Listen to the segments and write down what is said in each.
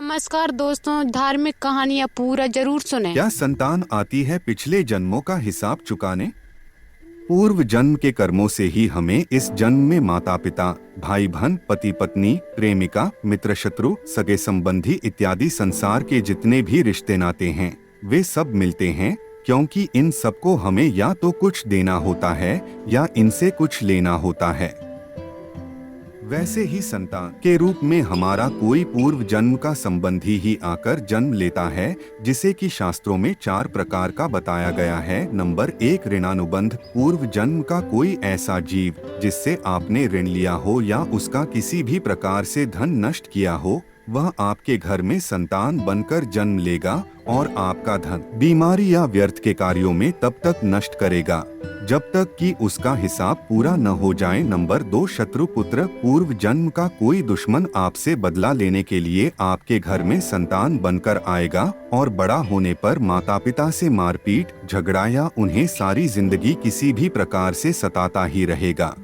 नमस्कार दोस्तों, धार्मिक कहानियाँ पूरा जरूर सुने। क्या संतान आती है पिछले जन्मों का हिसाब चुकाने? पूर्व जन्म के कर्मों से ही हमें इस जन्म में माता पिता, भाई बहन, पति पत्नी, प्रेमिका, मित्र, शत्रु, सगे संबंधी इत्यादि संसार के जितने भी रिश्ते नाते हैं वे सब मिलते हैं, क्योंकि इन सबको हमें या तो कुछ देना होता है या इनसे कुछ लेना होता है। वैसे ही संतान के रूप में हमारा कोई पूर्व जन्म का संबंधी ही आकर जन्म लेता है, जिसे कि शास्त्रों में 4 प्रकार का बताया गया है। नंबर 1, ऋणानुबंध। पूर्व जन्म का कोई ऐसा जीव जिससे आपने ऋण लिया हो या उसका किसी भी प्रकार से धन नष्ट किया हो, वह आपके घर में संतान बनकर जन्म लेगा और आपका धन बीमारी या व्यर्थ के कार्यों में तब तक नष्ट करेगा जब तक कि उसका हिसाब पूरा न हो जाए। नंबर 2, शत्रु पुत्र। पूर्व जन्म का कोई दुश्मन आपसे बदला लेने के लिए आपके घर में संतान बनकर आएगा और बड़ा होने पर माता पिता से मारपीट, झगड़ा या उन्हें सारी जिंदगी किसी भी प्रकार से सताता ही रहेगा।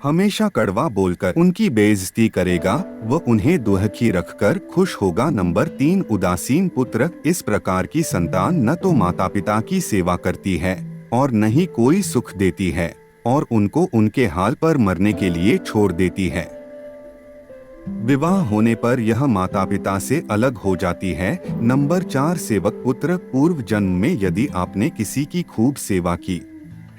हमेशा कड़वा बोलकर उनकी बेइज्जती करेगा, वह उन्हें दुखी रखकर खुश होगा। नंबर 3, उदासीन पुत्र। इस प्रकार की संतान न तो माता पिता की सेवा करती है और न ही कोई सुख देती है और उनको उनके हाल पर मरने के लिए छोड़ देती है। विवाह होने पर यह माता पिता से अलग हो जाती है। नंबर 4, सेवक पुत्र। पूर्व जन्म में यदि आपने किसी की खूब सेवा की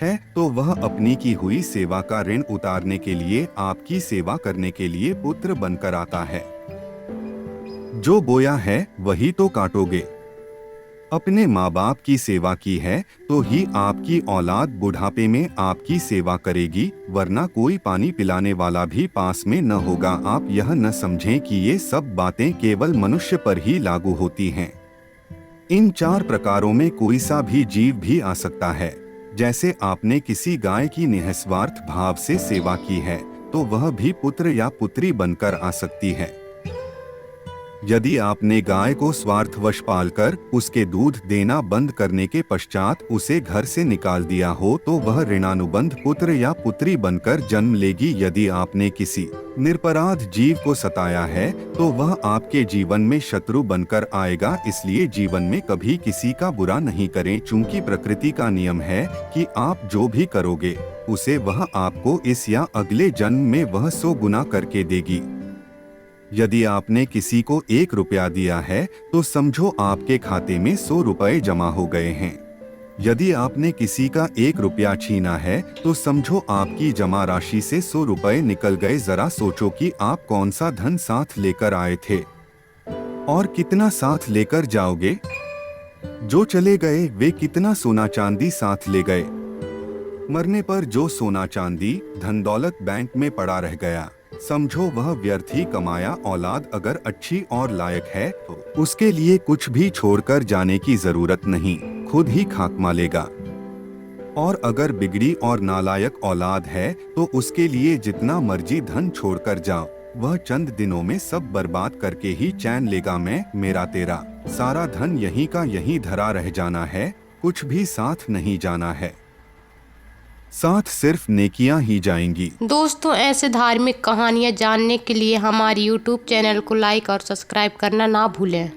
है तो वह अपनी की हुई सेवा का ऋण उतारने के लिए आपकी सेवा करने के लिए पुत्र बनकर आता है। जो बोया है वही तो काटोगे। अपने माँ बाप की सेवा की है तो ही आपकी औलाद बुढ़ापे में आपकी सेवा करेगी, वरना कोई पानी पिलाने वाला भी पास में न होगा। आप यह न समझें कि ये सब बातें केवल मनुष्य पर ही लागू होती हैं। इन 4 प्रकारों में कोई सा भी जीव भी आ सकता है। जैसे आपने किसी गाय की निस्वार्थ भाव से सेवा की है तो वह भी पुत्र या पुत्री बनकर आ सकती है। यदि आपने गाय को स्वार्थवश पालकर उसके दूध देना बंद करने के पश्चात उसे घर से निकाल दिया हो तो वह ऋणानुबंध पुत्र या पुत्री बनकर जन्म लेगी। यदि आपने किसी निरपराध जीव को सताया है तो वह आपके जीवन में शत्रु बनकर आएगा। इसलिए जीवन में कभी किसी का बुरा नहीं करें, चूंकि प्रकृति का नियम है कि आप जो भी करोगे उसे वह आपको इस या अगले जन्म में वह 100 गुना करके देगी। यदि आपने किसी को 1 रुपया दिया है तो समझो आपके खाते में 100 रुपए जमा हो गए हैं। यदि आपने किसी का 1 रुपया छीना है तो समझो आपकी जमा राशि से 100 रुपए निकल गए। जरा सोचो कि आप कौन सा धन साथ लेकर आए थे और कितना साथ लेकर जाओगे। जो चले गए वे कितना सोना चांदी साथ ले गए। मरने पर जो सोना चांदी धन दौलत बैंक में पड़ा रह गया, समझो वह व्यर्थ ही कमाया। औलाद अगर अच्छी और लायक है तो उसके लिए कुछ भी छोड़कर जाने की जरूरत नहीं, खुद ही खाक मालेगा। और अगर बिगड़ी और नालायक औलाद है तो उसके लिए जितना मर्जी धन छोड़कर जाओ, वह चंद दिनों में सब बर्बाद करके ही चैन लेगा। मैं मेरा तेरा सारा धन यहीं का यहीं धरा रह जाना है, कुछ भी साथ नहीं जाना है, साथ सिर्फ नेकियां ही जाएंगी। दोस्तों, ऐसे धार्मिक कहानियाँ जानने के लिए हमारे YouTube चैनल को लाइक और सब्सक्राइब करना ना भूलें।